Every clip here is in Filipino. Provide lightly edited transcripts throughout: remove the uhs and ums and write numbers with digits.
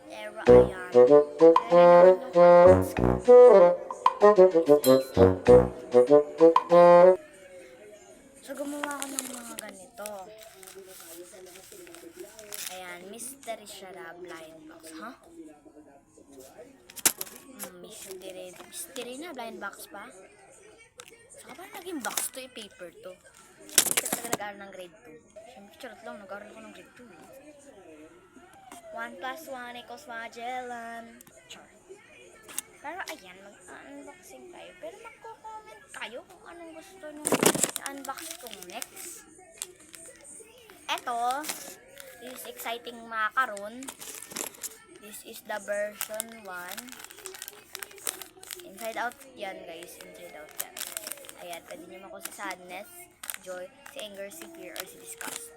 Pero ayan. So, gumawa ako ng mga ganito. Ayan, mystery siya na blind box. Ha? Mystery na blind box pa? Saka parang naging box to, paper to. Hindi ka talaga nag-aaral ng grade 2. Siyempre, charot lang, nag-aaral ko ng grade 2. 1 plus 1 equals Magellan. Char. Pero ayan, mag-unboxing tayo. Pero magko-comment kayo kung anong gusto nyo i-unbox kong next. Eto, this is exciting macaron. This is the version 1. Inside out yan guys, inside out yan. Ayan, pwede nyo ako si sadness, joy, si anger, si fear, or si disgust.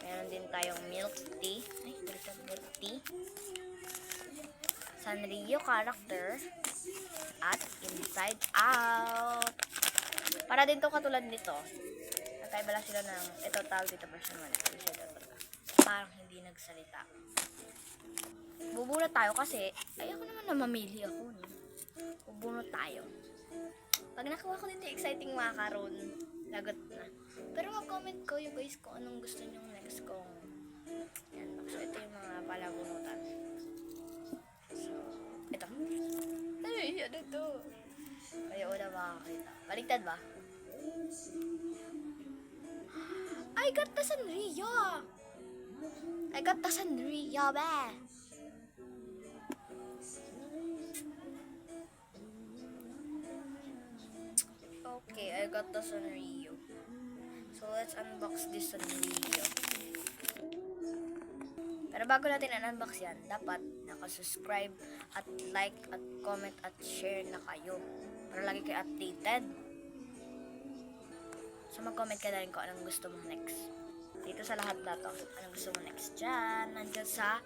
Meron din tayong milk tea. Ay, milk tea. Sanrio character. At inside out. Para din to katulad nito. Nagkaiba lang sila ng, ito tawag dito version 1. Inside out talaga. Parang hindi nagsalita. Bubunot tayo kasi, ayoko naman na mamili ako. No? Bubunot tayo. Pag nakuha ko dito exciting macaron, lagot na. Pero mag-comment kayo guys kung anong gusto nyo next kong. Yan. So, ito yung mga palabunutan. So, ito. Ay, ano to? Kaya una makakita. Baligtad ba? I got the Sanrio! I got the Sanrio, ba? Okay, I got the Sanrio. So, let's unbox this Sanrio. Pero bago natin unbox yan, dapat nakasubscribe at like at comment at share na kayo. Para lagi kayo updated. So, mag-comment ka na rin kung anong gusto mo next. Dito sa lahat na to, anong gusto mo next dyan. Nandiyan sa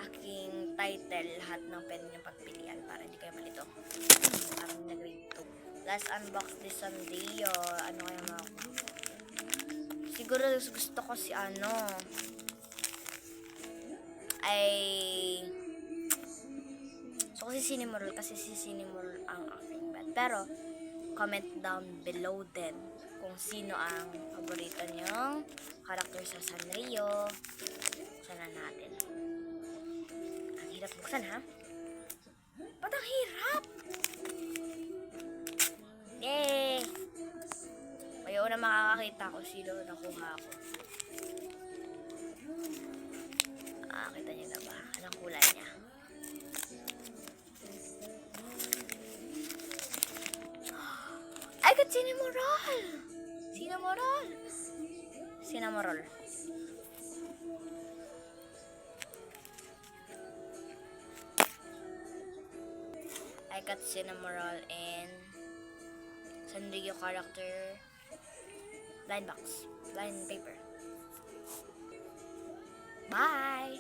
aking title, lahat ng pwede nyo pagpilian para hindi kayo malito. Parang nag-grade 2. Let's unbox this Sanrio. Ano kayo mga... Siguro gusto ko si ano... So, si Cinnamoroll kasi si Cinnamoroll ang aking bet. Pero, comment down below din kung sino ang paborito niyong character sa Sanrio. Buksan na natin. Ang hirap buksan, ha? Ba't ang hirap? Yay! Kaya una makakakita ko sino nakuha ko. Kita nyo na ba? Anong kulay niya? I got Cinnamoroll! Cinnamoroll! Cinnamoroll. I got Cinnamoroll and Sanrio character blind box. Blind paper. Bye!